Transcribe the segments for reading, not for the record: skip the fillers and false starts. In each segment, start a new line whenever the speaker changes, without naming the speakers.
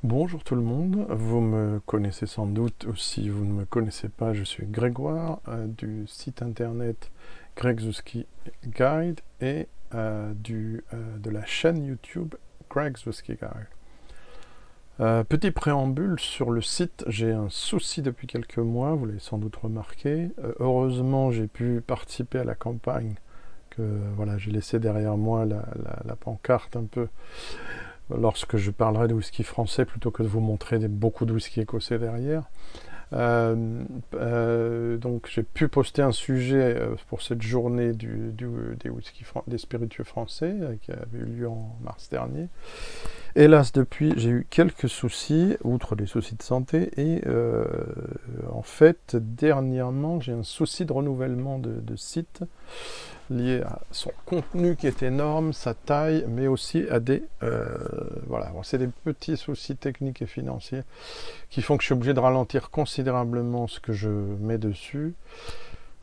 Bonjour tout le monde, vous me connaissez sans doute ou si vous ne me connaissez pas, je suis Grégoire du site internet Greg's Guide et de la chaîne YouTube Greg's Guide. Petit préambule sur le site, j'ai un souci depuis quelques mois, vous l'avez sans doute remarqué. Heureusement, j'ai pu participer à la campagne que voilà, j'ai laissé derrière moi la pancarte un peu lorsque je parlerai de whisky français plutôt que de vous montrer beaucoup de whisky écossais derrière. Donc j'ai pu poster un sujet pour cette journée des spiritueux français qui avait eu lieu en mars dernier. Hélas, depuis, j'ai eu quelques soucis, outre des soucis de santé, et en fait, dernièrement, j'ai un souci de renouvellement de site lié à son contenu qui est énorme, sa taille, mais aussi à voilà, c'est des petits soucis techniques et financiers qui font que je suis obligé de ralentir considérablement ce que je mets dessus.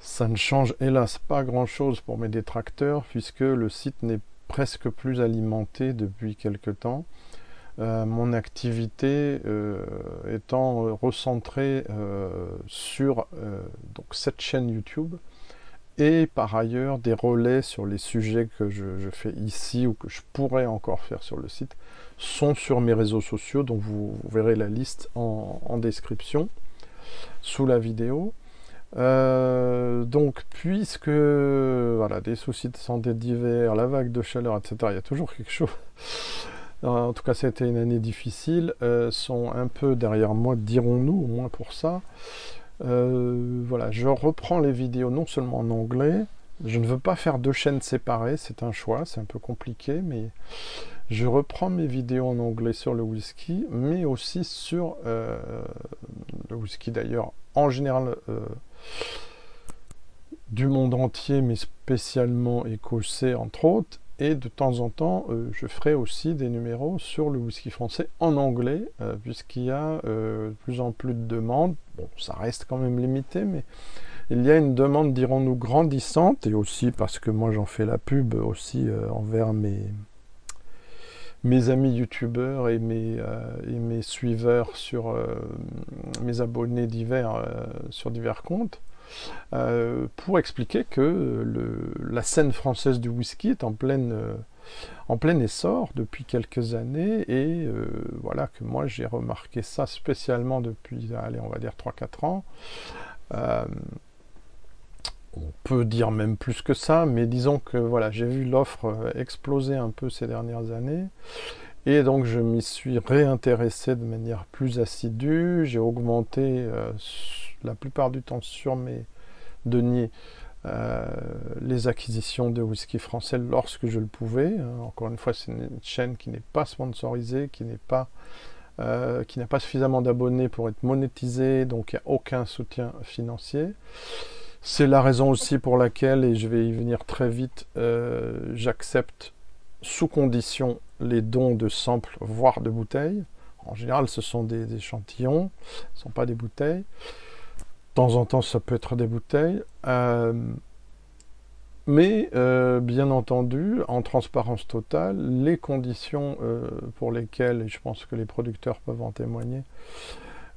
Ça ne change hélas pas grand-chose pour mes détracteurs, puisque le site n'est presque plus alimenté depuis quelque temps. Mon activité étant recentrée sur donc cette chaîne YouTube et par ailleurs des relais sur les sujets que je fais ici ou que je pourrais encore faire sur le site sont sur mes réseaux sociaux, donc vous verrez la liste en description sous la vidéo. Donc puisque voilà, des soucis de santé divers, la vague de chaleur, etc., il y a toujours quelque chose. En tout cas, c'était une année difficile, sont un peu derrière moi, dirons-nous, au moins pour ça. Voilà, je reprends les vidéos non seulement en anglais, je ne veux pas faire deux chaînes séparées, c'est un choix, c'est un peu compliqué, mais je reprends mes vidéos en anglais sur le whisky, mais aussi sur le whisky d'ailleurs, en général du monde entier, mais spécialement écossais entre autres, et de temps en temps, je ferai aussi des numéros sur le whisky français en anglais, puisqu'il y a de plus en plus de demandes. Bon, ça reste quand même limité, mais il y a une demande, dirons-nous, grandissante, et aussi parce que moi j'en fais la pub aussi envers mes amis youtubeurs et mes suiveurs sur mes abonnés divers sur divers comptes. Pour expliquer que la scène française du whisky est en plein essor depuis quelques années et voilà que moi j'ai remarqué ça spécialement depuis, allez, on va dire 3-4 ans. On peut dire même plus que ça, mais disons que voilà, j'ai vu l'offre exploser un peu ces dernières années. Et donc je m'y suis réintéressé de manière plus assidue, j'ai augmenté la plupart du temps sur mes deniers les acquisitions de whisky français lorsque je le pouvais. Encore une fois, c'est une chaîne qui n'est pas sponsorisée, qui n'a pas suffisamment d'abonnés pour être monétisée, donc il n'y a aucun soutien financier. C'est la raison aussi pour laquelle, et je vais y venir très vite, j'accepte sous condition les dons de samples, voire de bouteilles. En général, ce sont des échantillons, ce ne sont pas des bouteilles. De temps en temps, ça peut être des bouteilles. Mais, bien entendu, en transparence totale, les conditions pour lesquelles, et je pense que les producteurs peuvent en témoigner,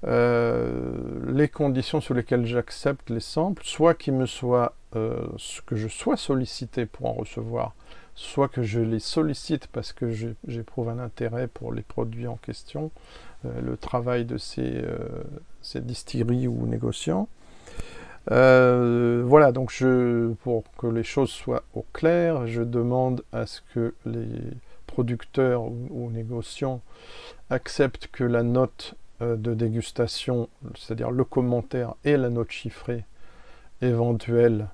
les conditions sous lesquelles j'accepte les samples, soit que je sois sollicité pour en recevoir, soit que je les sollicite parce que j'éprouve un intérêt pour les produits en question, le travail de ces distilleries ou négociants. Voilà, donc pour que les choses soient au clair, je demande à ce que les producteurs ou négociants acceptent que la note de dégustation, c'est-à-dire le commentaire et la note chiffrée éventuelle,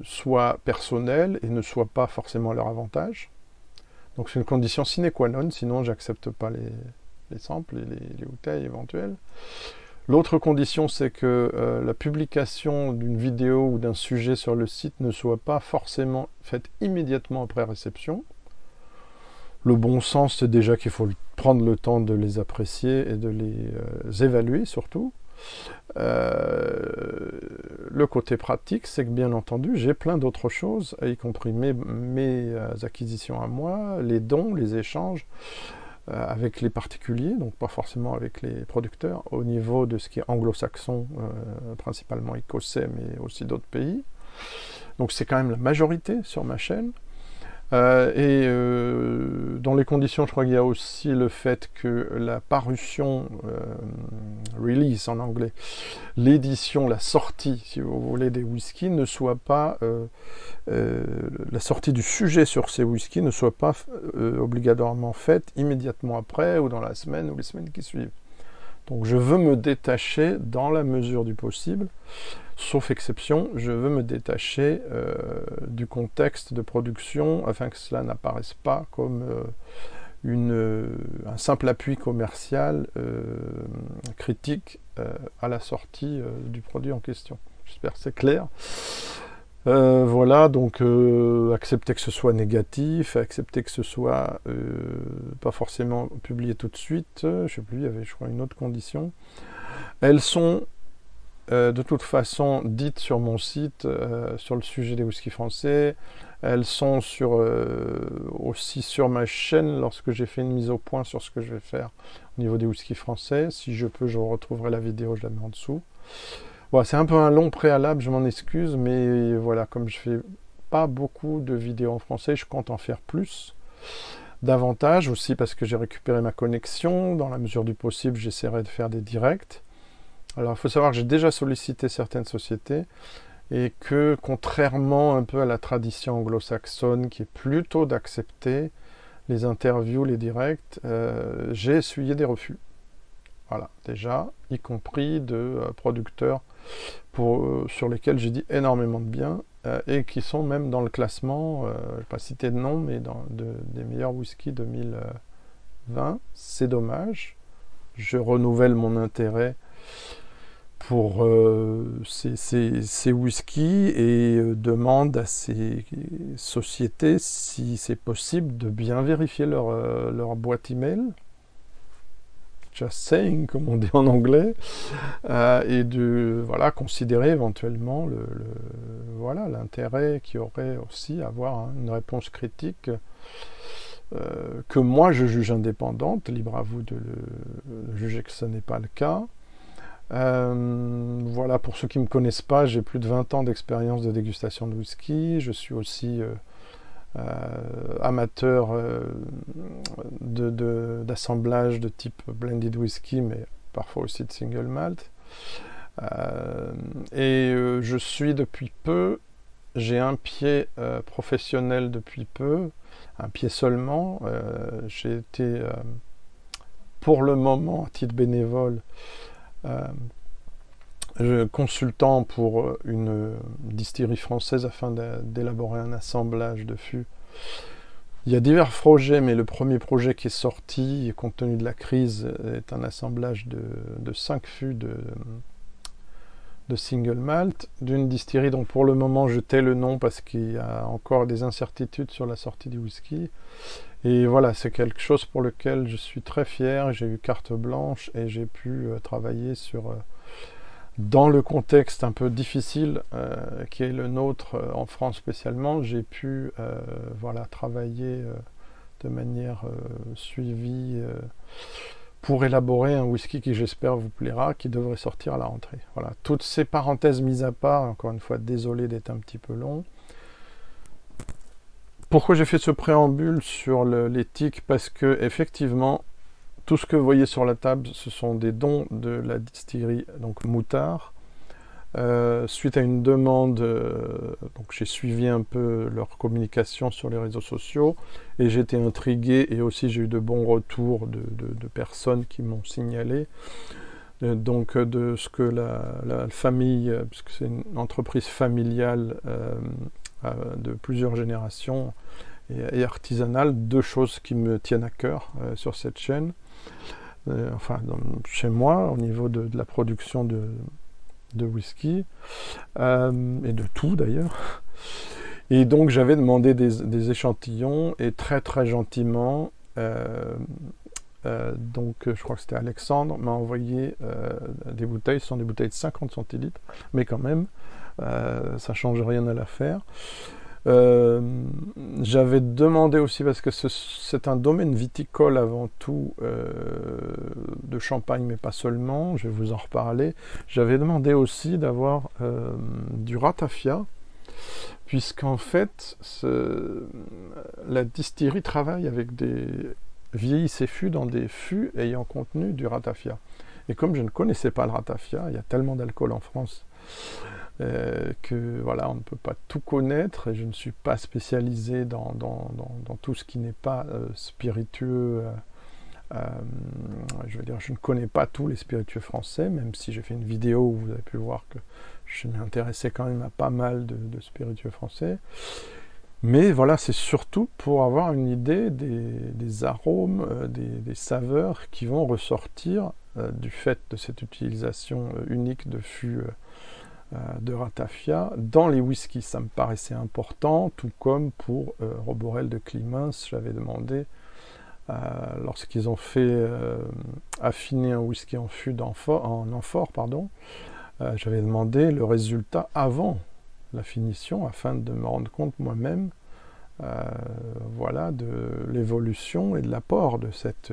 soit personnelle et ne soit pas forcément leur avantage. Donc c'est une condition sine qua non, sinon j'accepte pas les samples et les bouteilles éventuelles. L'autre condition, c'est que la publication d'une vidéo ou d'un sujet sur le site ne soit pas forcément faite immédiatement après réception. Le bon sens, c'est déjà qu'il faut prendre le temps de les apprécier et de les évaluer surtout. Le côté pratique, c'est que bien entendu, j'ai plein d'autres choses, y compris mes acquisitions à moi, les dons, les échanges, avec les particuliers, donc pas forcément avec les producteurs, au niveau de ce qui est anglo-saxon, principalement écossais, mais aussi d'autres pays. Donc c'est quand même la majorité sur ma chaîne. Dans les conditions, je crois qu'il y a aussi le fait que la parution, release en anglais, l'édition, la sortie, si vous voulez, des whiskies ne soit pas, la sortie du sujet sur ces whiskies ne soit pas obligatoirement faite immédiatement après ou dans la semaine ou les semaines qui suivent. Donc je veux me détacher dans la mesure du possible. Sauf exception, je veux me détacher du contexte de production afin que cela n'apparaisse pas comme un simple appui commercial critique à la sortie du produit en question. J'espère que c'est clair. Voilà, donc accepter que ce soit négatif, accepter que ce soit pas forcément publié tout de suite. Je sais plus, il y avait je crois une autre condition. Elles sont de toute façon dites sur mon site sur le sujet des whiskies français. Elles sont aussi sur ma chaîne lorsque j'ai fait une mise au point sur ce que je vais faire au niveau des whiskies français. Si je peux, je retrouverai la vidéo, je la mets en dessous. Voilà, c'est un peu un long préalable, je m'en excuse, mais voilà, comme je fais pas beaucoup de vidéos en français, je compte en faire plus. Davantage aussi parce que j'ai récupéré ma connexion. Dans la mesure du possible, j'essaierai de faire des directs. Alors, il faut savoir que j'ai déjà sollicité certaines sociétés et que, contrairement un peu à la tradition anglo-saxonne qui est plutôt d'accepter les interviews, les directs, j'ai essuyé des refus. Voilà, déjà, y compris de producteurs sur lesquels j'ai dit énormément de bien et qui sont même dans le classement, je ne vais pas citer de nom, mais des meilleurs whisky 2020. C'est dommage. Je renouvelle mon intérêt pour ces whiskies et demande à ces sociétés, si c'est possible, de bien vérifier leur boîte email, just saying, comme on dit en anglais, et de considérer éventuellement voilà, l'intérêt qu'il y aurait aussi à avoir une réponse critique que moi je juge indépendante, libre à vous de juger que ce n'est pas le cas. Voilà, pour ceux qui ne me connaissent pas, j'ai plus de 20 ans d'expérience de dégustation de whisky. Je suis aussi amateur d'assemblage de type blended whisky, mais parfois aussi de single malt. Je suis depuis peu, j'ai un pied professionnel depuis peu, un pied seulement. J'ai été pour le moment, à titre bénévole, consultant pour une distillerie française afin d'élaborer un assemblage de fûts. Il y a divers projets, mais le premier projet qui est sorti, compte tenu de la crise, est un assemblage de 5 fûts de single malt, d'une distillerie dont pour le moment je tais le nom parce qu'il y a encore des incertitudes sur la sortie du whisky. Et voilà, c'est quelque chose pour lequel je suis très fier, j'ai eu carte blanche et j'ai pu travailler dans le contexte un peu difficile qui est le nôtre en France spécialement, j'ai pu travailler de manière suivie pour élaborer un whisky qui j'espère vous plaira, qui devrait sortir à la rentrée. Voilà, toutes ces parenthèses mises à part, encore une fois désolé d'être un petit peu long. Pourquoi j'ai fait ce préambule sur l'éthique? Parce que effectivement, tout ce que vous voyez sur la table, ce sont des dons de la distillerie, donc Moutard. Suite à une demande, donc j'ai suivi un peu leur communication sur les réseaux sociaux et j'ai été intrigué et aussi j'ai eu de bons retours de personnes qui m'ont signalé de ce que la famille, puisque c'est une entreprise familiale de plusieurs générations et artisanale, deux choses qui me tiennent à cœur sur cette chaîne. Chez moi, au niveau de la production de whisky, et de tout d'ailleurs. Et donc j'avais demandé des échantillons, et très très gentiment, donc je crois que c'était Alexandre, m'a envoyé des bouteilles, ce sont des bouteilles de 50 centilitres, mais quand même, ça change rien à l'affaire. J'avais demandé aussi, parce que c'est un domaine viticole avant tout, de Champagne, mais pas seulement, je vais vous en reparler. J'avais demandé aussi d'avoir du ratafia, puisqu'en fait, la distillerie travaille avec des vieillissés fûts dans des fûts ayant contenu du ratafia. Et comme je ne connaissais pas le ratafia, il y a tellement d'alcool en France que voilà, on ne peut pas tout connaître, et je ne suis pas spécialisé dans tout ce qui n'est pas spiritueux. Je veux dire, je ne connais pas tous les spiritueux français, même si j'ai fait une vidéo où vous avez pu voir que je m'intéressais quand même à pas mal de spiritueux français. Mais voilà, c'est surtout pour avoir une idée des arômes, des saveurs qui vont ressortir du fait de cette utilisation unique de fûts de ratafia dans les whiskies. Ça me paraissait important, tout comme pour Roborel de Climens, j'avais demandé, lorsqu'ils ont fait affiner un whisky en fût en amphore, j'avais demandé le résultat avant la finition, afin de me rendre compte moi-même voilà, de l'évolution et de l'apport de cette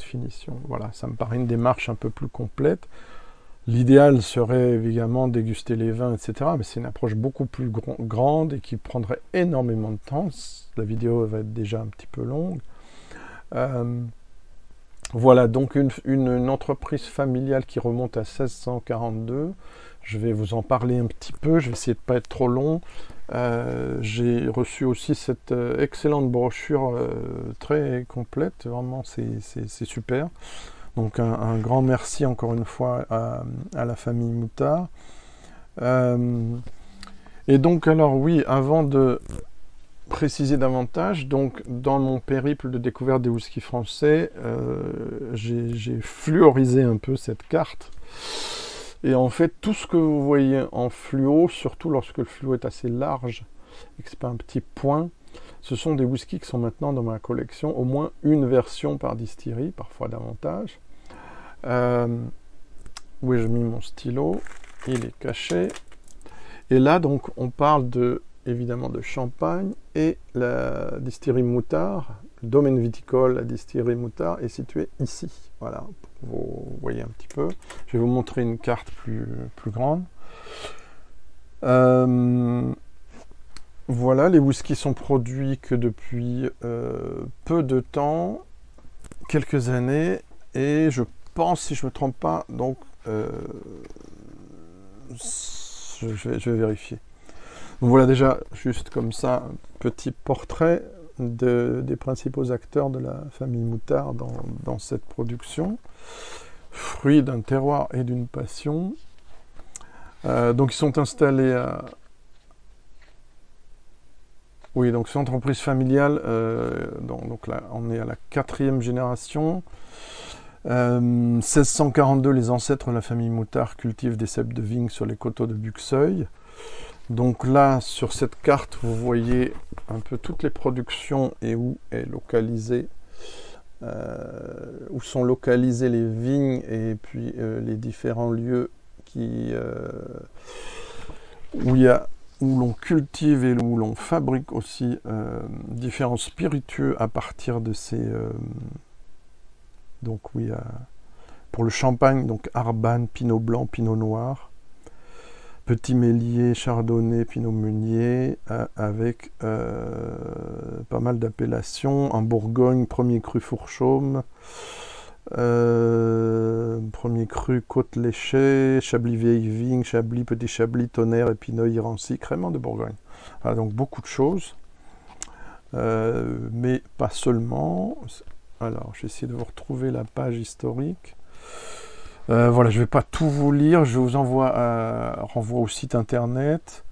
finition. Voilà, ça me paraît une démarche un peu plus complète. L'idéal serait évidemment déguster les vins, etc. Mais c'est une approche beaucoup plus grande et qui prendrait énormément de temps. La vidéo va être déjà un petit peu longue. Voilà, donc une entreprise familiale qui remonte à 1642. Je vais vous en parler un petit peu, je vais essayer de ne pas être trop long. J'ai reçu aussi cette excellente brochure très complète, vraiment c'est super. Donc un grand merci encore une fois à la famille Moutard. Et donc alors oui, avant de préciser davantage, donc dans mon périple de découverte des whiskies français, j'ai fluorisé un peu cette carte. Et en fait, tout ce que vous voyez en fluo, surtout lorsque le fluo est assez large et que ce n'est pas un petit point, ce sont des whiskies qui sont maintenant dans ma collection, au moins une version par distillerie, parfois davantage. Où ai-je mis mon stylo? Il est caché. Et là, donc, on parle évidemment de Champagne, et la distillerie Moutard, le domaine viticole, la distillerie Moutard est située ici. Voilà, vous voyez un petit peu. Je vais vous montrer une carte plus grande. Voilà, les whiskies sont produits que depuis peu de temps, quelques années, et je pense, si je ne me trompe pas, donc je vais vérifier. Donc voilà déjà, juste comme ça, un petit portrait des principaux acteurs de la famille Moutard dans cette production. Fruit d'un terroir et d'une passion. Donc ils sont installés à... Oui, donc c'est une entreprise familiale, donc là on est à la 4e génération. 1642, les ancêtres de la famille Moutard cultivent des cèpes de vigne sur les coteaux de Buxeuil. Donc là, sur cette carte, vous voyez un peu toutes les productions et où est localisé, où sont localisées les vignes et puis les différents lieux où l'on cultive et où l'on fabrique aussi différents spiritueux à partir de ces... donc oui, pour le champagne, donc Arbanne, Pinot Blanc, Pinot Noir, Petit Mélier, Chardonnay, Pinot Meunier, avec pas mal d'appellations. En Bourgogne, Premier Cru Fourchaume, Premier Cru Côte-Léchée, Chablis Vieille Vigne, Chablis Petit Chablis, Tonnerre, Épineuil, Rancy, Crémant de Bourgogne. Voilà, donc beaucoup de choses, mais pas seulement. Alors, je vais essayer de vous retrouver la page historique. Voilà, je ne vais pas tout vous lire, je vous renvoie au site internet,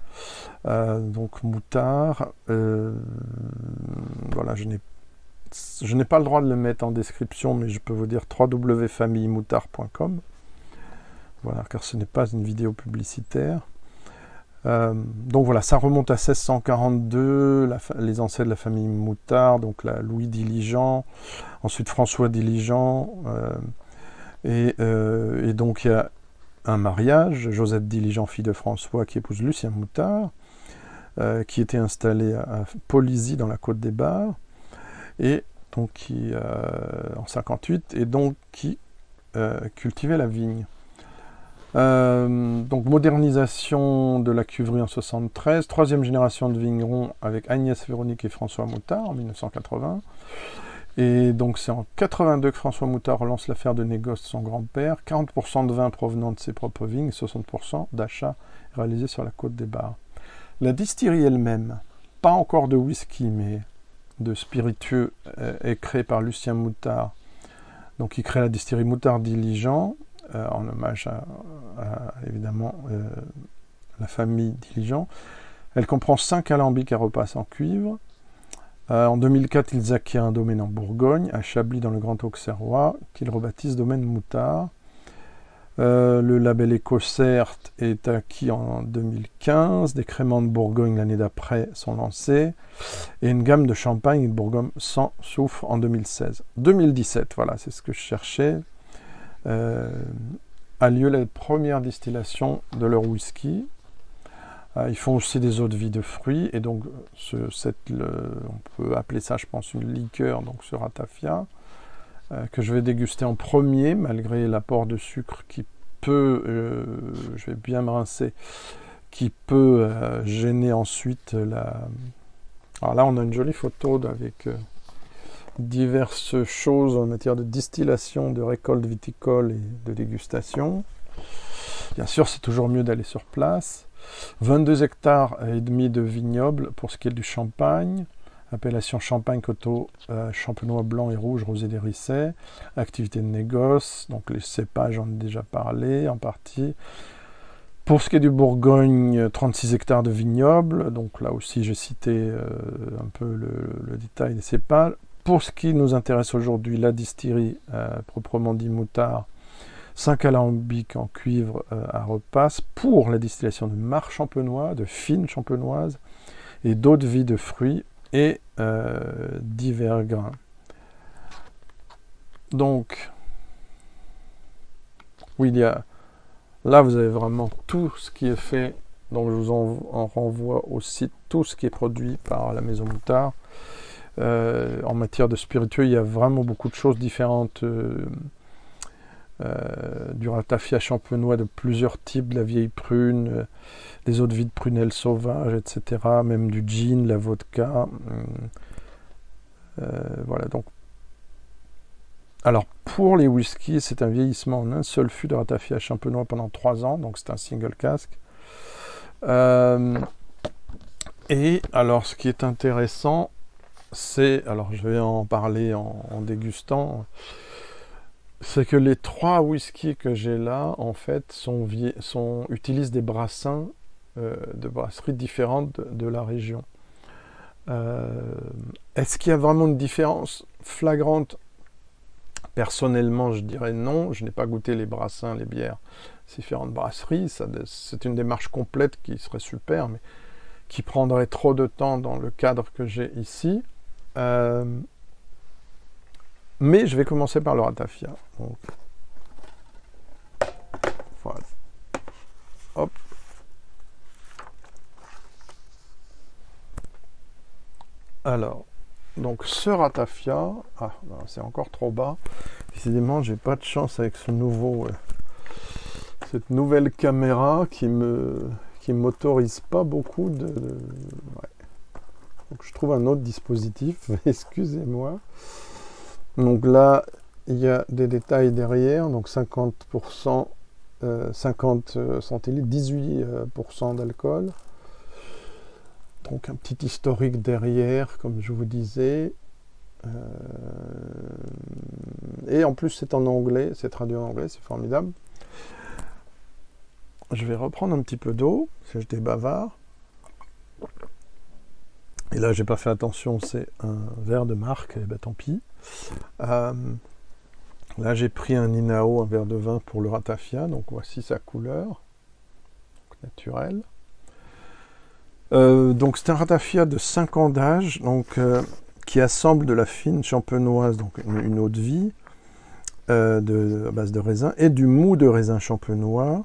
donc Moutard. Voilà, je n'ai pas le droit de le mettre en description, mais je peux vous dire www.famillemoutard.com. Voilà, car ce n'est pas une vidéo publicitaire. Donc voilà, ça remonte à 1642, les ancêtres de la famille Moutard, donc Louis Diligent, ensuite François Diligent, et donc il y a un mariage, Josette Diligent, fille de François, qui épouse Lucien Moutard. qui était installé à Polisy dans la Côte des Bars, et donc en 58, et donc qui cultivait la vigne. Donc modernisation de la cuverie en 73, troisième génération de vignerons avec Agnès Véronique et François Moutard en 1980. Et donc c'est en 82 que François Moutard relance l'affaire de négoce de son grand-père, 40% de vin provenant de ses propres vignes et 60% d'achats réalisés sur la Côte des Bars. La distillerie elle-même, pas encore de whisky mais de spiritueux, est créée par Lucien Moutard. Donc il crée la distillerie Moutard Diligent, en hommage à évidemment la famille Diligent. Elle comprend 5 alambics à repas en cuivre. En 2004, ils acquièrent un domaine en Bourgogne, à Chablis dans le Grand Auxerrois, qu'ils rebaptisent domaine Moutard. Le label Écocert est acquis en 2015, des créments de Bourgogne l'année d'après sont lancés, et une gamme de champagne et de Bourgogne sans soufre en 2016. 2017, voilà, c'est ce que je cherchais, a lieu la première distillation de leur whisky. Ils font aussi des eaux de vie de fruits, et donc on peut appeler ça, je pense, une liqueur, donc ce ratafia, que je vais déguster en premier, malgré l'apport de sucre qui peut, je vais bien me rincer, qui peut gêner ensuite la... Alors là, on a une jolie photo avec diverses choses en matière de distillation, de récolte viticole et de dégustation. Bien sûr, c'est toujours mieux d'aller sur place. 22 hectares et demi de vignobles pour ce qui est du champagne, appellation champagne, coteaux, champenois blanc et rouge, rosé des Rissets, activité de négoce, donc les cépages, j'en ai déjà parlé en partie. Pour ce qui est du Bourgogne, 36 hectares de vignobles, donc là aussi j'ai cité un peu le détail des cépages. Pour ce qui nous intéresse aujourd'hui, la distillerie, proprement dit Moutard, 5 alambics en cuivre à repasse pour la distillation de marc champenois, de fines champenoises et d'eau de vie de fruits et divers grains. Donc, oui, là vous avez vraiment tout ce qui est fait, donc je vous en renvoie aussi tout ce qui est produit par la maison Moutard. En matière de spiritueux, il y a vraiment beaucoup de choses différentes. Du ratafia champenois de plusieurs types, de la vieille prune, des eaux de vie de prunelle sauvage, etc. Même du gin, la vodka. Voilà, donc. Alors, pour les whiskies, c'est un vieillissement en un seul fût de ratafia champenois pendant 3 ans, donc c'est un single cask. Et alors, ce qui est intéressant, c'est, alors je vais en parler en dégustant, c'est que les 3 whiskies que j'ai là, en fait, utilisent des brassins de brasseries différentes de la région. Est-ce qu'il y a vraiment une différence flagrante? Personnellement, je dirais non. Je n'ai pas goûté les brassins, les bières, ces différentes brasseries. C'est une démarche complète qui serait super, mais qui prendrait trop de temps dans le cadre que j'ai ici. Mais je vais commencer par le ratafia. Donc, voilà. Hop. Alors, donc ce ratafia, c'est encore trop bas. Décidément, j'ai pas de chance avec cette nouvelle caméra qui m'autorise pas beaucoup de... Ouais. Donc je trouve un autre dispositif. Excusez-moi. Donc là, il y a des détails derrière, donc 50%, 50 centilitres, 18% d'alcool. Donc un petit historique derrière, comme je vous disais. Et en plus, c'est en anglais, c'est traduit en anglais, c'est formidable. Je vais reprendre un petit peu d'eau, parce que j'étais bavard. Et là, j'ai pas fait attention, c'est un verre de marque, et ben tant pis. Là, j'ai pris un Inao, un verre de vin pour le ratafia, donc voici sa couleur, donc naturelle. Donc c'est un ratafia de 5 ans d'âge, donc qui assemble de la fine champenoise, donc une eau de vie à base de raisin, et du mou de raisin champenois.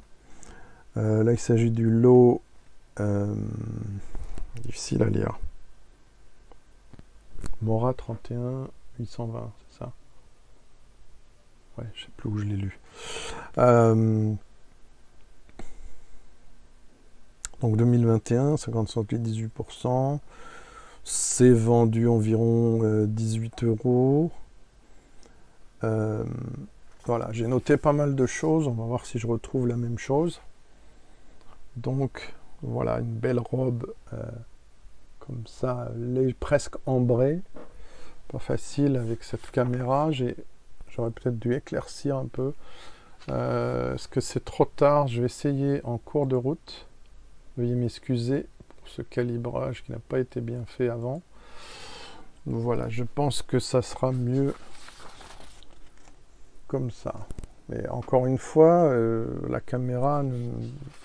Là, il s'agit du lot, Difficile à lire. Mora 31 820, c'est ça? Ouais, je sais plus où je l'ai lu. Donc 2021, 50,18%. C'est vendu environ 18 euros. Voilà, j'ai noté pas mal de choses. On va voir si je retrouve la même chose. Donc, voilà, une belle robe comme ça, presque ambrée. Pas facile avec cette caméra. J'aurais peut-être dû éclaircir un peu. Est-ce que c'est trop tard? Je vais essayer en cours de route. Veuillez m'excuser pour ce calibrage qui n'a pas été bien fait avant. Voilà, je pense que ça sera mieux comme ça. Mais encore une fois, la caméra,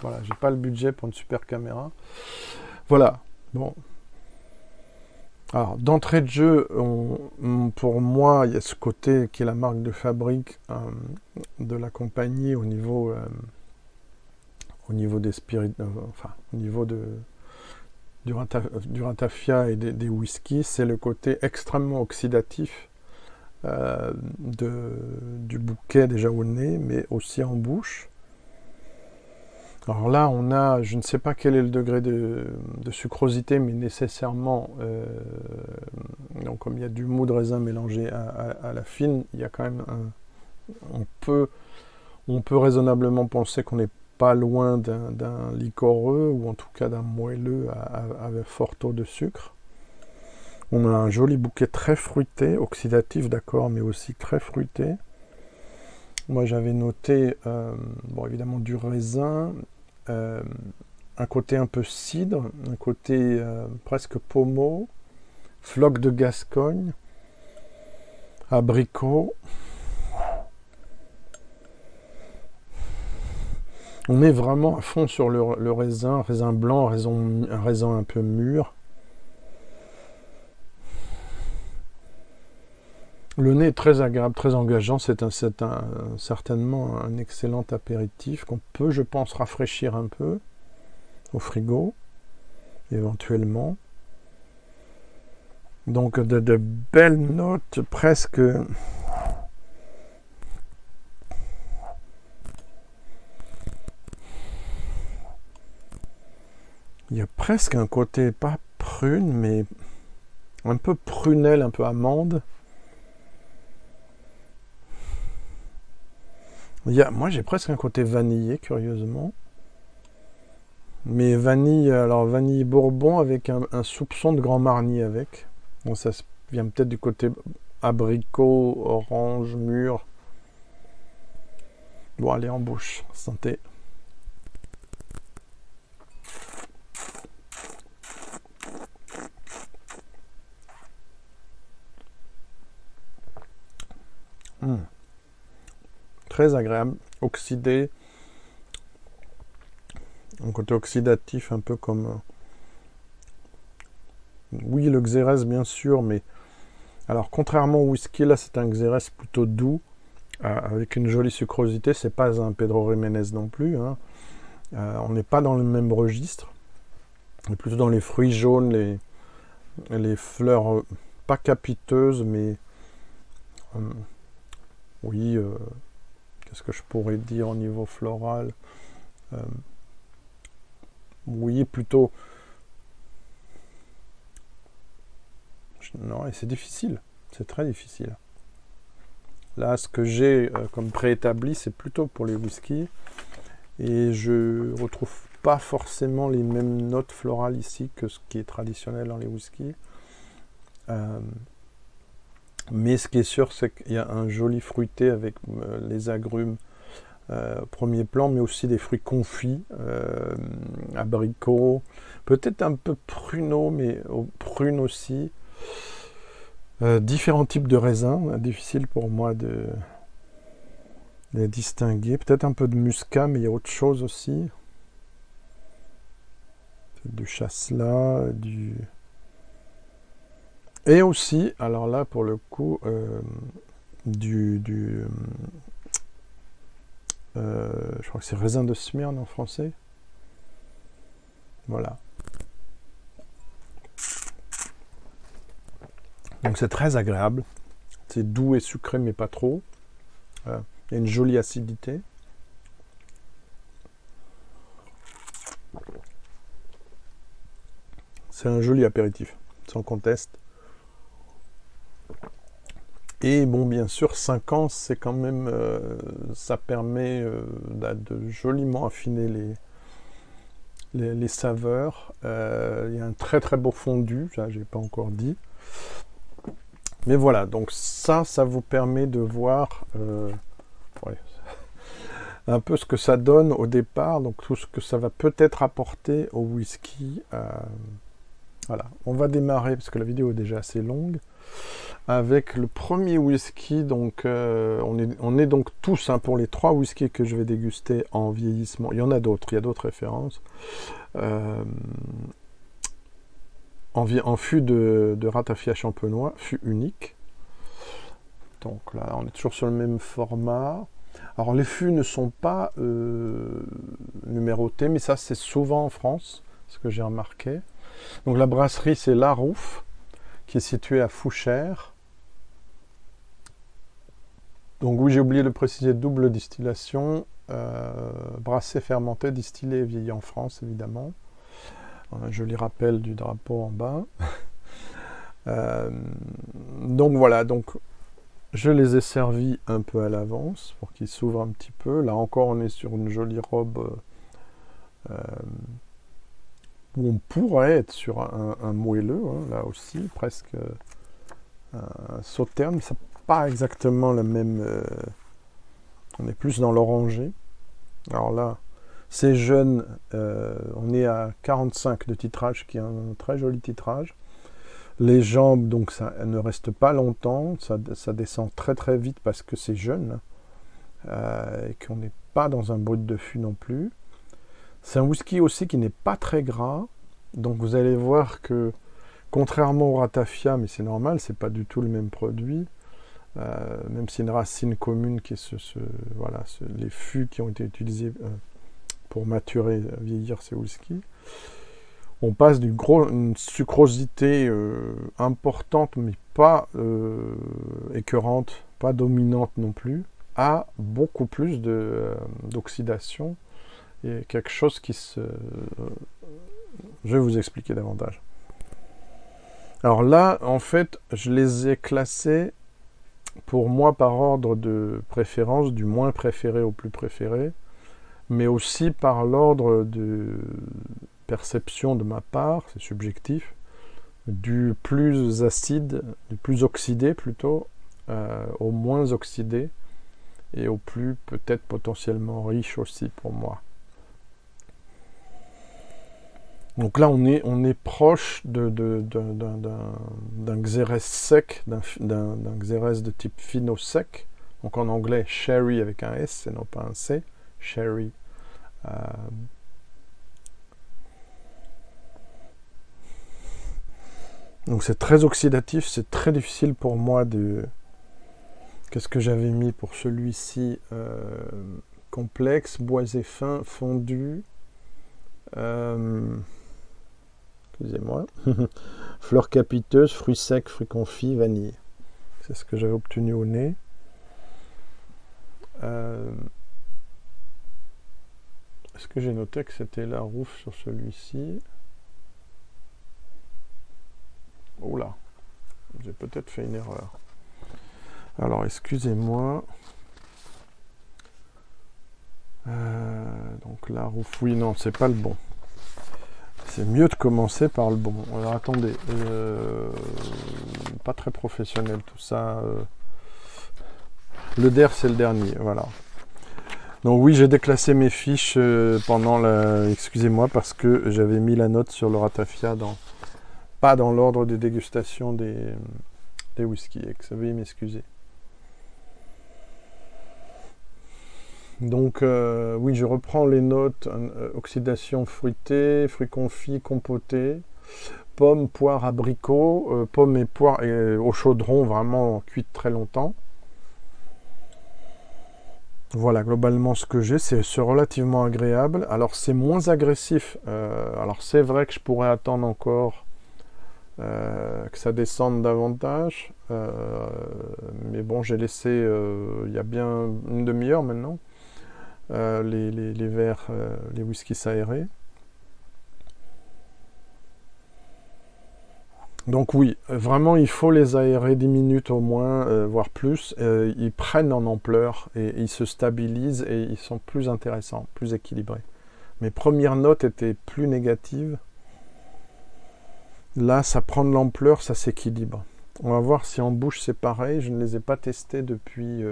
voilà, j'ai pas le budget pour une super caméra. Voilà, bon. Alors, d'entrée de jeu, pour moi, il y a ce côté qui est la marque de fabrique de la compagnie au niveau des spirits, enfin, au niveau du ratafia et des whiskies, c'est le côté extrêmement oxydatif du bouquet déjà au nez, mais aussi en bouche. Alors là, on a, je ne sais pas quel est le degré de sucrosité, mais nécessairement, donc comme il y a du mou de raisin mélangé à la fine, il y a quand même on peut raisonnablement penser qu'on n'est pas loin d'un liquoreux, ou en tout cas d'un moelleux avec fort taux de sucre. On a un joli bouquet très fruité, oxydatif d'accord, mais aussi très fruité. Moi j'avais noté, bon évidemment du raisin, un côté un peu cidre, un côté presque pommeau, floc de Gascogne, abricot. On est vraiment à fond sur le raisin blanc, un raisin un peu mûr. Le nez est très agréable, très engageant. C'est certainement un excellent apéritif qu'on peut, je pense, rafraîchir un peu au frigo, éventuellement. Donc de belles notes, presque... Il y a presque un côté, pas prune, mais un peu prunelle, un peu amande. Moi j'ai presque un côté vanillé, curieusement. Mais vanille, alors vanille bourbon avec un soupçon de Grand Marnier avec. Bon, ça vient peut-être du côté abricot, orange, mûr. Bon, allez, en bouche. Santé. Très agréable, oxydé, un côté oxydatif un peu comme oui, le Xérès bien sûr, mais alors contrairement au whisky, là c'est un Xérès plutôt doux avec une jolie sucrosité. C'est pas un Pedro Ximénez non plus, hein. On n'est pas dans le même registre, on est plutôt dans les fruits jaunes, les fleurs pas capiteuses, mais oui, qu'est-ce que je pourrais dire au niveau floral? Oui, plutôt... Non, et c'est difficile. C'est très difficile. Là, ce que j'ai comme préétabli, c'est plutôt pour les whiskies. Et je retrouve pas forcément les mêmes notes florales ici que ce qui est traditionnel dans les whiskies. Mais ce qui est sûr, c'est qu'il y a un joli fruité avec les agrumes premier plan, mais aussi des fruits confits, abricots, peut-être un peu pruneaux, mais prunes aussi. Différents types de raisins, difficile pour moi de les distinguer. Peut-être un peu de muscat, mais il y a autre chose aussi. Du chasselas, et aussi, alors là pour le coup, je crois que c'est raisin de Smyrne en français. Voilà. Donc c'est très agréable. C'est doux et sucré, mais pas trop. Il y a une jolie acidité. C'est un joli apéritif, sans conteste. Et bon, bien sûr, 5 ans, c'est quand même... ça permet de joliment affiner les saveurs. Il y a un très très beau fondu, ça j'ai pas encore dit. Mais voilà, donc ça vous permet de voir ouais, un peu ce que ça donne au départ, donc tout ce que ça va peut-être apporter au whisky. Voilà, on va démarrer, parce que la vidéo est déjà assez longue, avec le premier whisky. Donc on est donc tous, hein, pour les 3 whiskies que je vais déguster en vieillissement. Il y en a d'autres, il y a d'autres références. En fût de ratafia champenois, fût unique. Donc là, on est toujours sur le même format. Alors les fûts ne sont pas numérotés, mais ça c'est souvent en France, ce que j'ai remarqué. Donc la brasserie, c'est Larouf, qui est située à Fouchères. Donc oui, j'ai oublié de préciser, double distillation, brassé, fermenté, distillé et vieilli en France, évidemment. Un joli rappel du drapeau en bas. Donc voilà, donc je les ai servis un peu à l'avance pour qu'ils s'ouvrent un petit peu. Là encore, on est sur une jolie robe où on pourrait être sur un moelleux, hein, là aussi, presque un sauterne. C'est pas exactement le même... on est plus dans l'orangé. Alors là, c'est jeune, on est à 45 de titrage, qui est un très joli titrage. Les jambes, donc ça ne reste pas longtemps, ça descend très très vite parce que c'est jeune, et qu'on n'est pas dans un brut de fût non plus. C'est un whisky aussi qui n'est pas très gras, donc vous allez voir que, contrairement au ratafia, mais c'est normal, c'est pas du tout le même produit, même si une racine commune qui est les fûts qui ont été utilisés pour maturer, vieillir ces whiskies. On passe d'une sucrosité importante, mais pas écœurante, pas dominante non plus, à beaucoup plus d'oxydation, et quelque chose qui se... je vais vous expliquer davantage. Alors là, en fait, je les ai classés, pour moi, par ordre de préférence, du moins préféré au plus préféré, mais aussi par l'ordre de perception de ma part, c'est subjectif, du plus acide, du plus oxydé plutôt, au moins oxydé, et au plus peut-être potentiellement riche aussi pour moi. Donc là, on est proche d'un xérès sec, d'un xérès de type fino sec, donc en anglais sherry avec un S et non pas un C, sherry. Donc c'est très oxydatif, c'est très difficile pour moi de... Qu'est-ce que j'avais mis pour celui-ci? Complexe, boisé fin, fondu. Excusez-moi. Fleurs capiteuses, fruits secs, fruits confits, vanille. C'est ce que j'avais obtenu au nez. Est-ce que j'ai noté que c'était Larouf sur celui-ci? Oula, j'ai peut-être fait une erreur. Alors, excusez-moi. Donc Larouf, oui, non, c'est pas le bon. C'est mieux de commencer par le bon. Alors, attendez. Pas très professionnel tout ça. Le DER, c'est le dernier, voilà. Donc oui, j'ai déclassé mes fiches pendant la... Excusez-moi, parce que j'avais mis la note sur le ratafia pas dans l'ordre des dégustations des whiskies. Veuillez m'excuser. Donc oui, je reprends les notes. Oxydation fruitée, fruits confits, compotés, pommes, poires, abricots, pommes et poires au chaudron, vraiment cuites très longtemps. Voilà, globalement ce que j'ai, c'est relativement agréable. Alors c'est moins agressif. Alors c'est vrai que je pourrais attendre encore que ça descende davantage. Mais bon, j'ai laissé, il y a bien une demi-heure maintenant, les verres, les whiskies s'aérer. Donc oui, vraiment il faut les aérer 10 minutes au moins, voire plus. Ils prennent en ampleur et ils se stabilisent et ils sont plus intéressants, plus équilibrés. Mes premières notes étaient plus négatives. Là, ça prend de l'ampleur, ça s'équilibre. On va voir si en bouche c'est pareil. Je ne les ai pas testés depuis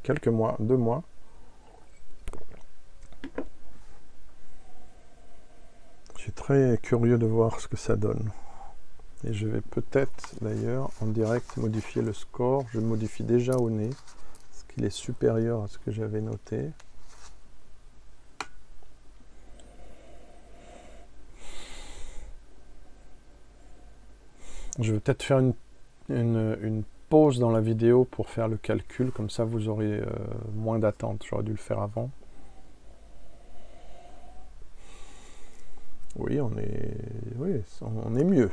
quelques mois, 2 mois. Je suis très curieux de voir ce que ça donne. Et je vais peut-être d'ailleurs en direct modifier le score. Je le modifie déjà au nez, parce qu'il est supérieur à ce que j'avais noté. Je vais peut-être faire une pause dans la vidéo pour faire le calcul, comme ça vous aurez moins d'attente. J'aurais dû le faire avant. Oui, on est mieux.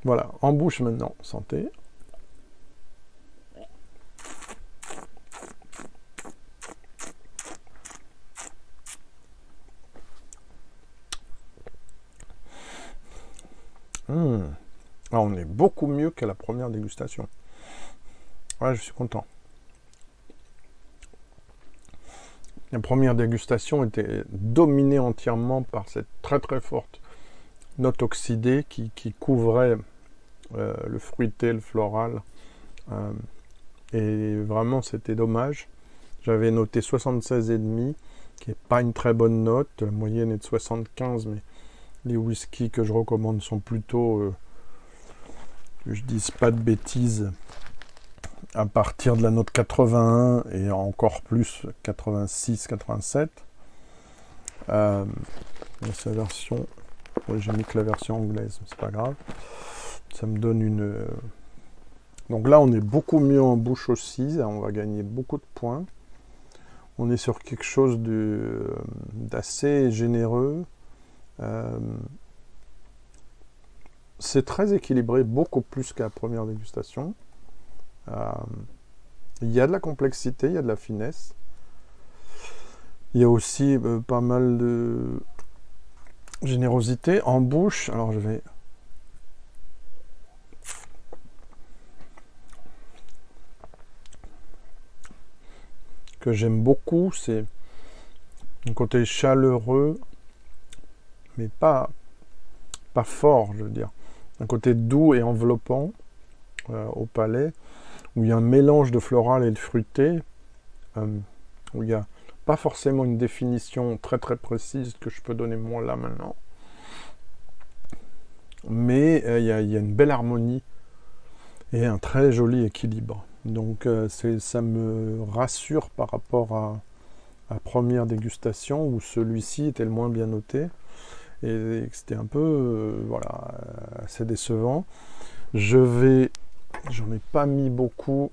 Voilà, en bouche maintenant, santé. Ah, on est beaucoup mieux qu'à la première dégustation. Ouais, je suis content. La première dégustation était dominée entièrement par cette très très forte note oxydée qui couvrait le fruité, le floral. Et vraiment, c'était dommage. J'avais noté 76,5, qui n'est pas une très bonne note. La moyenne est de 75, mais les whiskies que je recommande sont plutôt, que je dise pas de bêtises, à partir de la note 81 et encore plus 86, 87. C'est la version... Oui, j'ai mis que la version anglaise, mais c'est pas grave. Ça me donne une... Donc là, on est beaucoup mieux en bouche aussi. On va gagner beaucoup de points. On est sur quelque chose d'assez généreux. C'est très équilibré, beaucoup plus qu'à la première dégustation. Il y a de la complexité, il y a de la finesse. Il y a aussi pas mal de générosité en bouche. Alors je vais... que j'aime beaucoup, c'est un côté chaleureux, mais pas fort, je veux dire. Un côté doux et enveloppant au palais, où il y a un mélange de floral et de fruité, où il n'y a pas forcément une définition très très précise que je peux donner moi là maintenant. Mais il y a une belle harmonie et un très joli équilibre. Donc ça me rassure par rapport à la première dégustation où celui-ci était le moins bien noté et c'était un peu voilà, assez décevant. J'en ai pas mis beaucoup,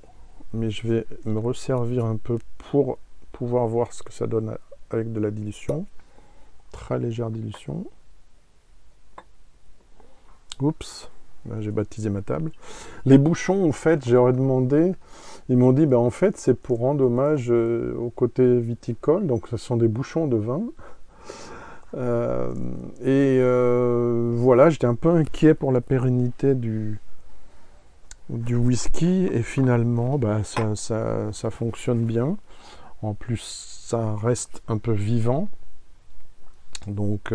mais je vais me resservir un peu pour pouvoir voir ce que ça donne avec de la dilution. Très légère dilution. Oups, j'ai baptisé ma table. Les bouchons, en fait, j'aurais demandé, ils m'ont dit, ben, en fait, c'est pour rendre hommage au côté viticole, donc ce sont des bouchons de vin. Voilà, j'étais un peu inquiet pour la pérennité du whisky, et finalement, ben, ça fonctionne bien. En plus, ça reste un peu vivant. Donc...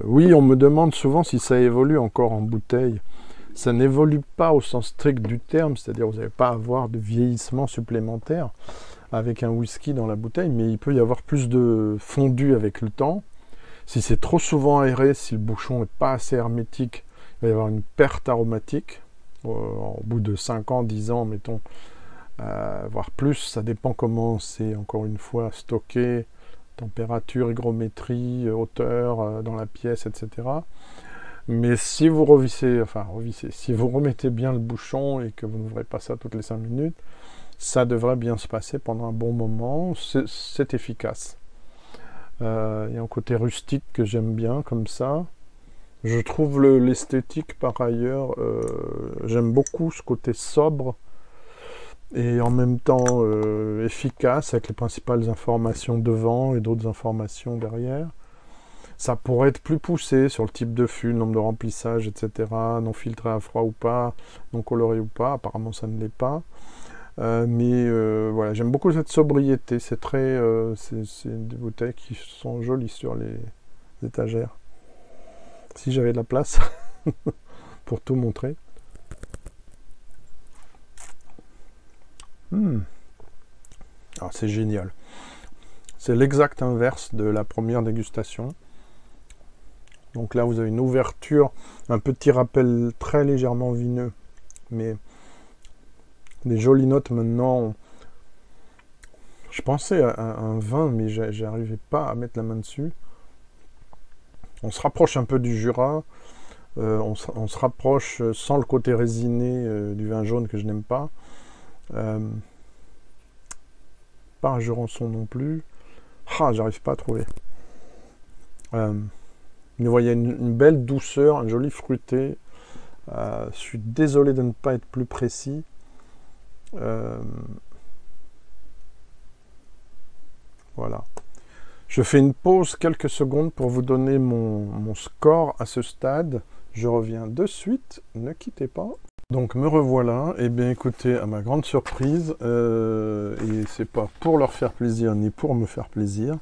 oui, on me demande souvent si ça évolue encore en bouteille. Ça n'évolue pas au sens strict du terme, c'est-à-dire vous n'allez pas avoir de vieillissement supplémentaire avec un whisky dans la bouteille, mais il peut y avoir plus de fondu avec le temps. Si c'est trop souvent aéré, si le bouchon n'est pas assez hermétique, il va y avoir une perte aromatique. Au bout de 5 ans, 10 ans, mettons, voire plus, ça dépend comment c'est, encore une fois, stocké, température, hygrométrie, hauteur dans la pièce, etc. Mais si vous si vous remettez bien le bouchon et que vous n'ouvrez pas ça toutes les 5 minutes, ça devrait bien se passer pendant un bon moment. C'est efficace. Il y a un côté rustique que j'aime bien, comme ça. Je trouve l'esthétique, par ailleurs, j'aime beaucoup ce côté sobre et en même temps efficace, avec les principales informations devant et d'autres informations derrière. Ça pourrait être plus poussé sur le type de fût, le nombre de remplissages, etc. Non filtré à froid ou pas, non coloré ou pas. Apparemment, ça ne l'est pas. Voilà, j'aime beaucoup cette sobriété. C'est des bouteilles qui sont jolies sur les étagères. Si j'avais de la place pour tout montrer. Ah, c'est génial. C'est l'exact inverse de la première dégustation. Donc là, vous avez une ouverture, un petit rappel très légèrement vineux, mais des jolies notes maintenant. Je pensais à un vin, mais j'arrivais pas à mettre la main dessus. On se rapproche un peu du Jura, on se rapproche sans le côté résiné du vin jaune que je n'aime pas. Pas un Jurançon non plus. Ah, j'arrive pas à trouver. Mais voyez, une belle douceur, un joli fruité. Je suis désolé de ne pas être plus précis. Voilà. Je fais une pause quelques secondes pour vous donner mon score à ce stade. Je reviens de suite, ne quittez pas. Donc me revoilà, et bien écoutez, à ma grande surprise, et c'est pas pour leur faire plaisir ni pour me faire plaisir,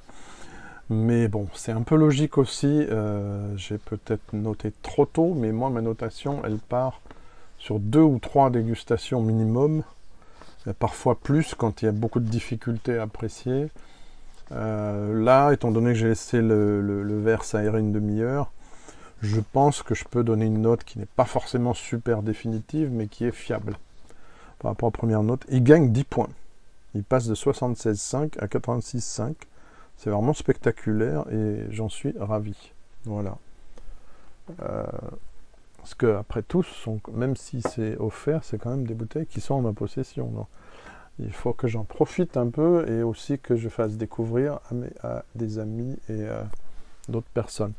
mais bon, c'est un peu logique aussi, j'ai peut-être noté trop tôt, mais moi ma notation elle part sur 2 ou 3 dégustations minimum, parfois plus quand il y a beaucoup de difficultés à apprécier. Là, étant donné que j'ai laissé le verre s'aérer une demi-heure, je pense que je peux donner une note qui n'est pas forcément super définitive, mais qui est fiable. Par rapport aux premières notes, il gagne 10 points. Il passe de 76,5 à 86,5. C'est vraiment spectaculaire et j'en suis ravi. Voilà. Parce que après tout, même si c'est offert, c'est quand même des bouteilles qui sont en ma possession. Donc, il faut que j'en profite un peu et aussi que je fasse découvrir à des amis et d'autres personnes.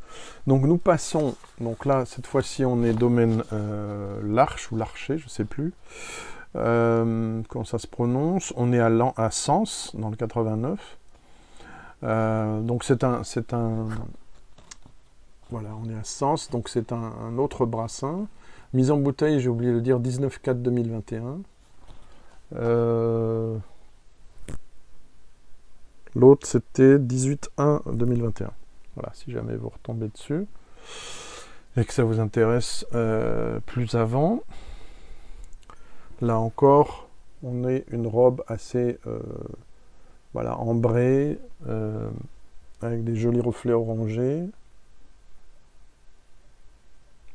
Donc nous passons, donc là cette fois-ci on est domaine l'Arche ou l'Archer, je ne sais plus comment ça se prononce. On est à Sens dans le 89. Donc c'est un voilà, on est à Sens, donc c'est un autre brassin. Mise en bouteille, j'ai oublié de dire, 19/4/2021. L'autre c'était 18/1/2021. Voilà, si jamais vous retombez dessus et que ça vous intéresse plus avant. Là encore, on est une robe assez voilà, ambrée, avec des jolis reflets orangés.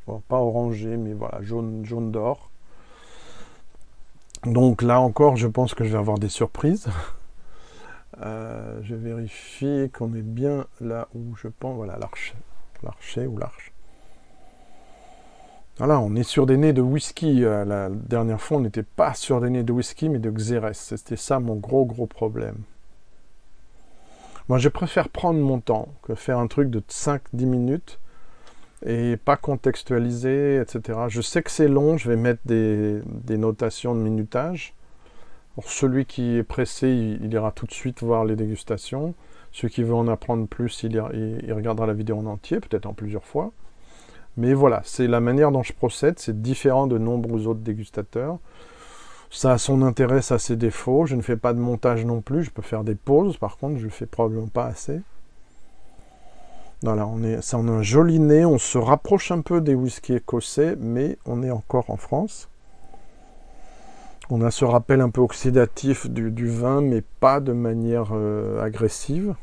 Bon, pas orangé, mais voilà, jaune d'or. Donc là encore, je pense que je vais avoir des surprises. Je vérifie qu'on est bien là où je pense. Voilà, l'Archer ou l'Arche. Voilà, on est sur des nez de whisky. La dernière fois, on n'était pas sur des nez de whisky, mais de Xérès. C'était ça mon gros problème. Moi, je préfère prendre mon temps que faire un truc de 5-10 minutes et pas contextualiser, etc. Je sais que c'est long, je vais mettre des notations de minutage. Pour celui qui est pressé, il ira tout de suite voir les dégustations. Celui qui veut en apprendre plus, il regardera la vidéo en entier, peut-être en plusieurs fois. Mais voilà, c'est la manière dont je procède, c'est différent de nombreux autres dégustateurs. Ça a son intérêt, ça a ses défauts. Je ne fais pas de montage non plus, je peux faire des pauses, par contre, je ne le fais probablement pas assez. Voilà, on a un joli nez, on se rapproche un peu des whiskies écossais, mais on est encore en France. On a ce rappel un peu oxydatif du vin, mais pas de manière agressive.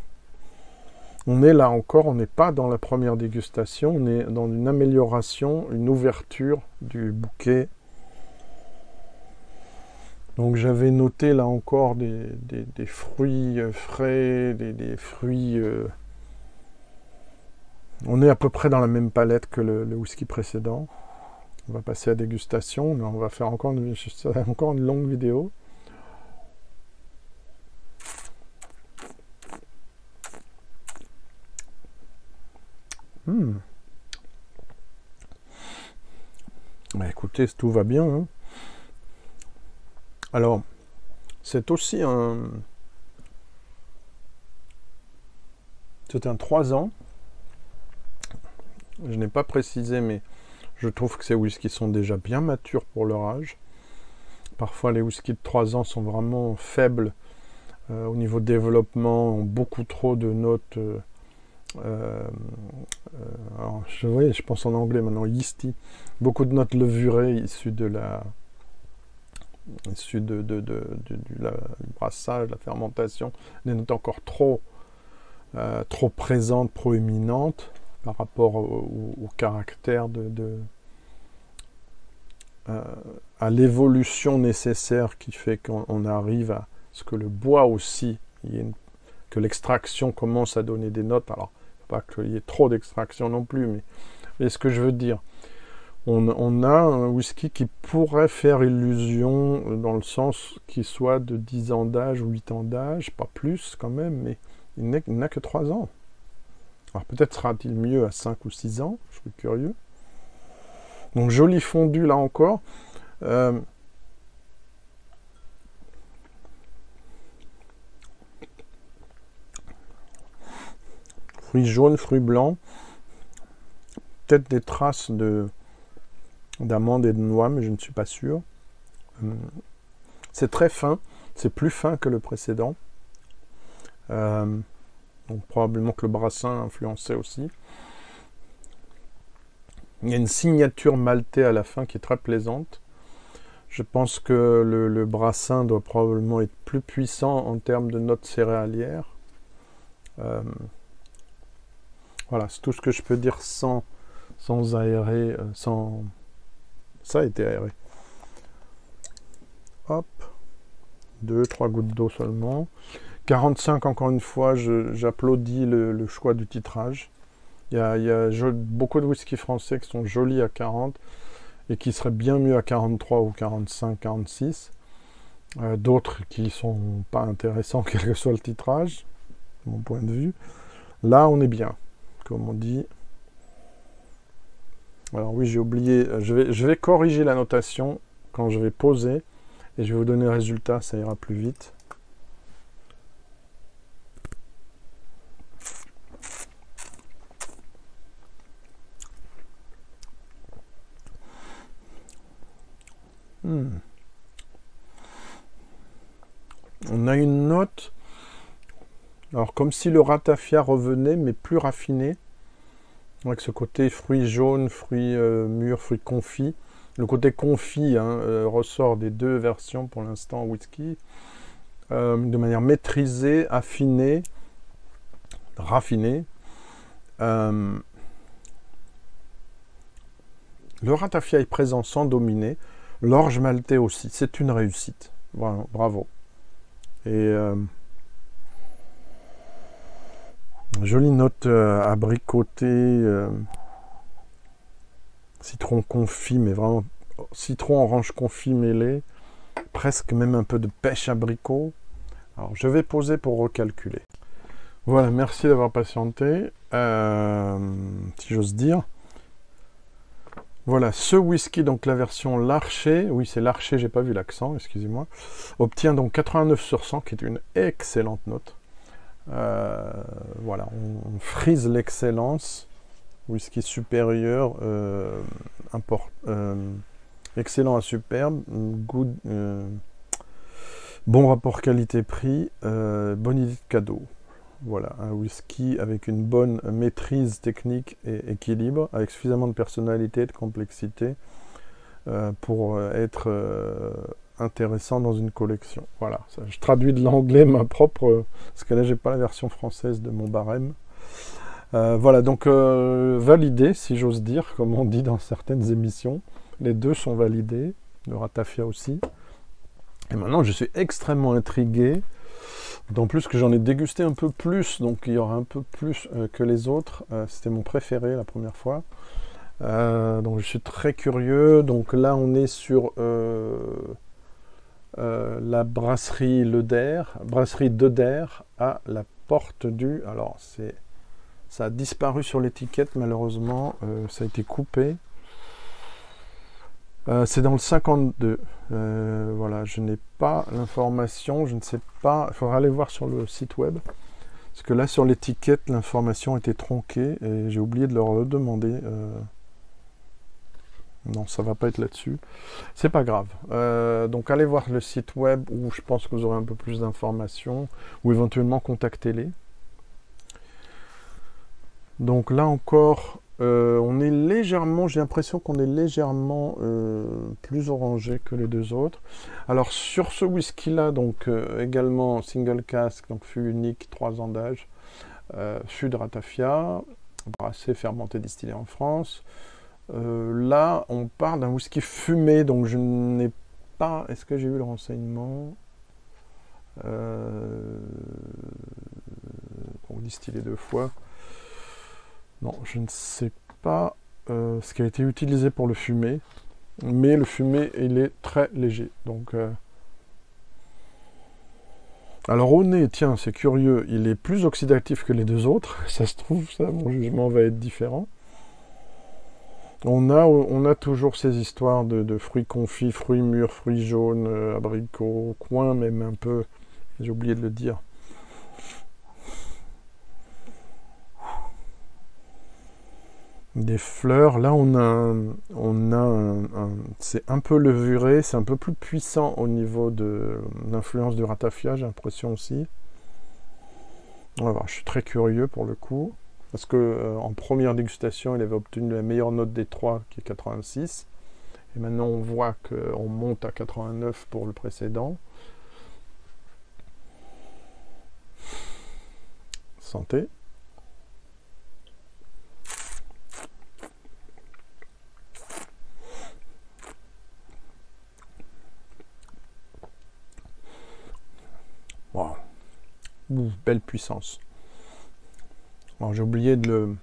On est là encore, on n'est pas dans la première dégustation, on est dans une amélioration, une ouverture du bouquet. Donc j'avais noté là encore des fruits frais, des fruits... On est à peu près dans la même palette que le whisky précédent. On va passer à la dégustation, mais on va faire encore une longue vidéo. Bah, écoutez, tout va bien. Hein. Alors, c'est aussi un... C'est un 3 ans. Je n'ai pas précisé, mais je trouve que ces whiskies sont déjà bien matures pour leur âge. Parfois, les whiskies de 3 ans sont vraiment faibles au niveau développement, ont beaucoup trop de notes. Alors, je pense en anglais maintenant, yeasty. Beaucoup de notes levurées issues du brassage, de la fermentation. Des notes encore trop présentes, proéminentes par rapport au caractère à l'évolution nécessaire qui fait qu'on arrive à ce que le bois aussi, que l'extraction commence à donner des notes. Alors, pas qu'il y ait trop d'extraction non plus, mais ce que je veux dire, on a un whisky qui pourrait faire illusion dans le sens qu'il soit de 10 ans d'âge ou 8 ans d'âge, pas plus quand même, mais il n'a que 3 ans. Alors peut-être sera-t-il mieux à 5 ou 6 ans, je suis curieux. Donc joli fondu là encore. Fruits jaunes, fruits blancs. Peut-être des traces d'amandes et de noix, mais je ne suis pas sûr. C'est très fin. C'est plus fin que le précédent. Donc probablement que le brassin influençait aussi. Il y a une signature maltée à la fin qui est très plaisante. Je pense que le brassin doit probablement être plus puissant en termes de notes céréalières. Voilà, c'est tout ce que je peux dire sans aérer, sans... Ça a été aéré. Hop. 2-3 gouttes d'eau seulement. 45, encore une fois, j'applaudis le choix du titrage. Il y a beaucoup de whisky français qui sont jolis à 40 et qui seraient bien mieux à 43 ou 45, 46. D'autres qui sont pas intéressants, quel que soit le titrage, de mon point de vue. Là, on est bien, comme on dit. Alors oui, j'ai oublié, je vais corriger la notation quand je vais poser et je vais vous donner le résultat, ça ira plus vite. On a une note, alors comme si le ratafia revenait, mais plus raffiné, avec ce côté fruits jaunes, fruits mûrs, fruits confits. Le côté confit ressort des deux versions pour l'instant whisky, de manière maîtrisée, affinée, raffinée. Le ratafia est présent sans dominer. L'orge maltais aussi, c'est une réussite. Voilà, bravo. Et jolie note abricotée, citron confit, mais vraiment citron orange confit mêlé, presque même un peu de pêche abricot. Alors je vais poser pour recalculer. Voilà, merci d'avoir patienté, si j'ose dire. Voilà, ce whisky, donc la version Larcher, oui c'est Larcher, j'ai pas vu l'accent, excusez-moi, obtient donc 89 sur 100, qui est une excellente note. Voilà, on frise l'excellence, whisky supérieur, excellent à superbe, bon rapport qualité-prix, bonne idée de cadeau. Voilà, un whisky avec une bonne maîtrise technique et équilibre, avec suffisamment de personnalité et de complexité pour être intéressant dans une collection. Voilà, ça, je traduis de l'anglais ma propre, parce que là j'ai pas la version française de mon barème. Voilà, donc validé, si j'ose dire, comme on dit dans certaines émissions. Les deux sont validés, le ratafia aussi. Et maintenant, je suis extrêmement intrigué. D'autant plus que j'en ai dégusté un peu plus, donc il y aura un peu plus que les autres. C'était mon préféré la première fois. Donc je suis très curieux. Donc là, on est sur la brasserie Leder, brasserie Deder à la porte du... Alors c'est Ça a disparu sur l'étiquette, malheureusement. Ça a été coupé. C'est dans le 52. Voilà, je n'ai pas l'information. Je ne sais pas. Il faudra aller voir sur le site web. Parce que là, sur l'étiquette, l'information était tronquée. Et j'ai oublié de leur le demander. Non, ça va pas être là-dessus. C'est pas grave. Donc, allez voir le site web où je pense que vous aurez un peu plus d'informations. Ou éventuellement, contactez-les. Donc là encore, on est légèrement, j'ai l'impression qu'on est légèrement plus orangé que les deux autres. Alors sur ce whisky-là, donc également single cask, donc fût unique, 3 ans d'âge, fût de ratafia, brassé, fermenté, distillé en France. Là, on part d'un whisky fumé, donc je n'ai pas... Est-ce que j'ai eu le renseignement pour distiller 2 fois. Non, je ne sais pas ce qui a été utilisé pour le fumer, mais le fumet, il est très léger. Donc, alors au nez, tiens, c'est curieux, il est plus oxydatif que les deux autres. Ça se trouve, ça, mon jugement va être différent. On a toujours ces histoires de fruits confits, fruits mûrs, fruits jaunes, abricots, coins même un peu. J'ai oublié de le dire. Des fleurs, là c'est un peu levuré, c'est un peu plus puissant au niveau de l'influence du ratafia, j'ai l'impression aussi. On va voir, je suis très curieux pour le coup, parce que en première dégustation, il avait obtenu la meilleure note des 3, qui est 86, et maintenant on voit qu'on monte à 89 pour le précédent. Santé. Wow. Belle puissance. Alors j'ai oublié de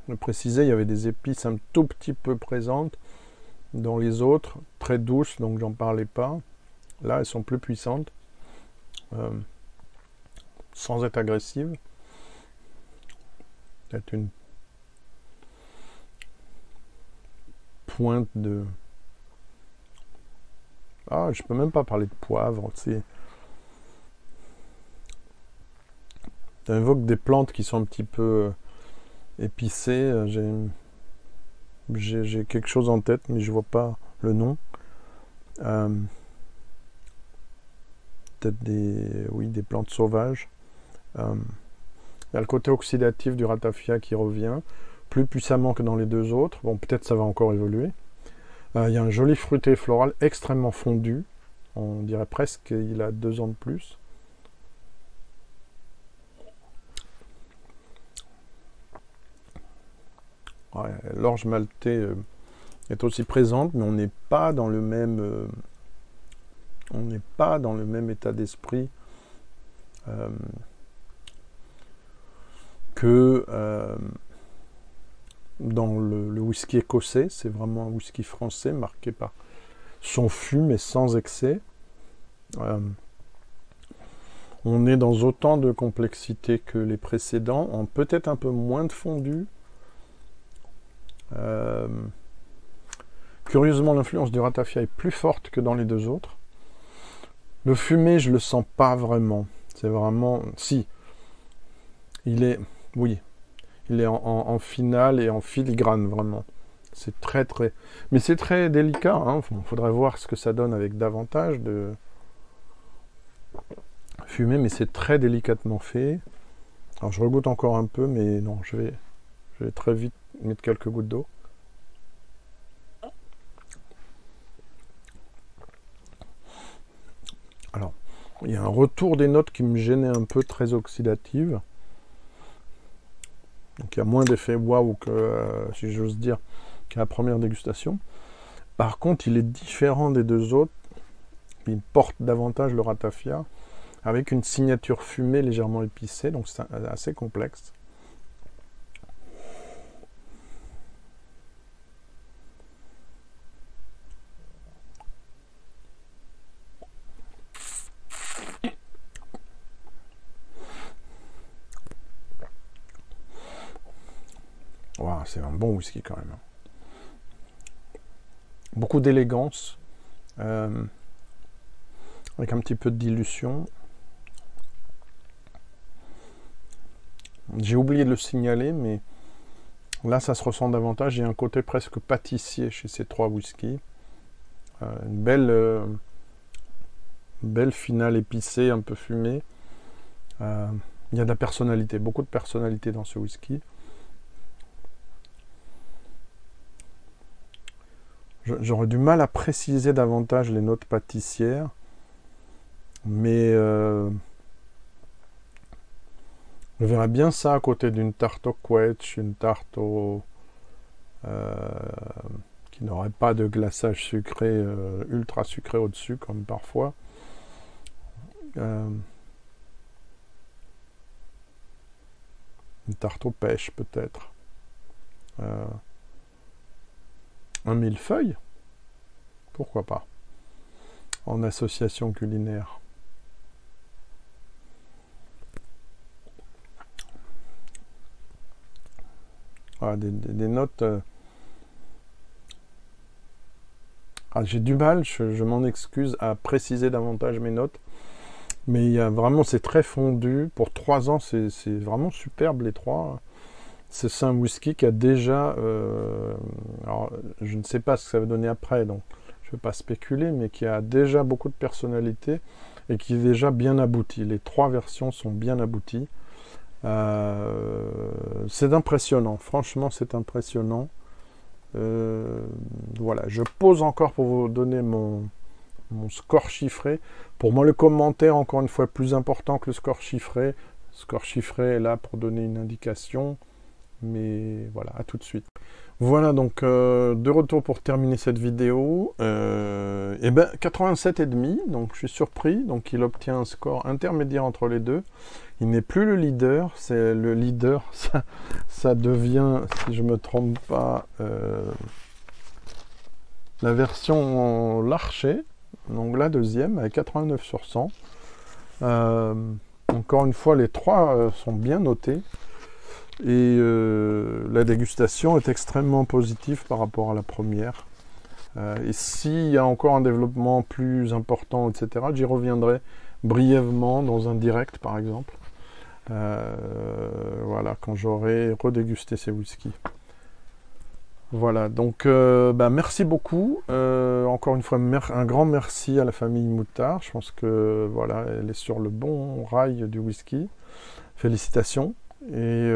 le préciser, il y avait des épices un tout petit peu présentes dans les autres, très douces, donc j'en parlais pas. Là, elles sont plus puissantes, sans être agressives. Peut-être une pointe de... Ah, je peux même pas parler de poivre, c'est... Ça évoque des plantes qui sont un petit peu épicées. J'ai quelque chose en tête, mais je vois pas le nom. Peut-être des plantes sauvages. Il y a le côté oxydatif du ratafia qui revient, plus puissamment que dans les deux autres. Bon, peut-être ça va encore évoluer. Il y a un joli fruité floral extrêmement fondu. On dirait presque qu'il a 2 ans de plus. Ouais, l'orge maltais est aussi présente, mais on n'est pas dans le même état d'esprit que dans le whisky écossais. C'est vraiment un whisky français marqué par son fût mais sans excès. On est dans autant de complexité que les précédents, en peut-être un peu moins de fondu. Curieusement, l'influence du ratafia est plus forte que dans les deux autres. Le fumé, je le sens pas vraiment. C'est vraiment... Si. Il est... Oui. Il est en finale et en filigrane, vraiment. C'est très, très... Mais c'est très délicat. Hein. Faudrait voir ce que ça donne avec davantage de fumée, mais c'est très délicatement fait. Alors, je regoute encore un peu, mais non, je vais très vite mettre quelques gouttes d'eau. Alors, il y a un retour des notes qui me gênait un peu, très oxydative. Donc il y a moins d'effet waouh que, si j'ose dire, qu'à la première dégustation. Par contre, il est différent des deux autres. Il porte davantage le ratafia, avec une signature fumée légèrement épicée, donc c'est assez complexe. c'est un bon whisky quand même. Beaucoup d'élégance, avec un petit peu de dilution. J'ai oublié de le signaler, mais là, ça se ressent davantage. Il y a un côté presque pâtissier chez ces 3 whiskies. Une belle finale épicée, un peu fumée. Il y a de la personnalité, beaucoup de personnalité dans ce whisky. J'aurais du mal à préciser davantage les notes pâtissières, mais je verrais bien ça à côté d'une tarte au quetch, une tarte qui n'aurait pas de glaçage sucré, ultra sucré au-dessus, comme parfois. Une tarte aux pêches, peut-être. Un millefeuille, pourquoi pas, en association culinaire. Voilà, des notes... j'ai du mal, je m'en excuse, à préciser davantage mes notes. Mais il y a vraiment, c'est très fondu. Pour 3 ans, c'est vraiment superbe, les 3. C'est un whisky qui a déjà... alors, je ne sais pas ce que ça va donner après, donc je ne vais pas spéculer, mais qui a déjà beaucoup de personnalité et qui est déjà bien abouti. Les 3 versions sont bien abouties. C'est impressionnant, franchement, c'est impressionnant. Voilà, je pose encore pour vous donner mon score chiffré. Pour moi, le commentaire, encore une fois, est plus important que le score chiffré. Le score chiffré est là pour donner une indication. Mais voilà, à tout de suite. Voilà, donc de retour pour terminer cette vidéo. Et ben 87,5, donc je suis surpris. Donc il obtient un score intermédiaire entre les deux. Il n'est plus le leader, c'est le leader. Ça devient, si je ne me trompe pas, la version Larcher, donc la deuxième, avec 89 sur 100. Encore une fois, les 3 sont bien notés. Et la dégustation est extrêmement positive par rapport à la première. Et s'il y a encore un développement plus important, etc., j'y reviendrai brièvement dans un direct, par exemple. Voilà, quand j'aurai redégusté ces whiskies. Voilà, donc merci beaucoup. Encore une fois, un grand merci à la famille Moutard. Je pense que voilà, elle est sur le bon rail du whisky. Félicitations. Et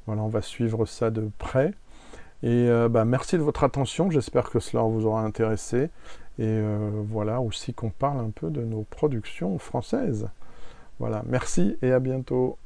voilà, on va suivre ça de près. Et merci de votre attention. J'espère que cela vous aura intéressé. Et voilà, aussi qu'on parle un peu de nos productions françaises. Voilà, merci et à bientôt.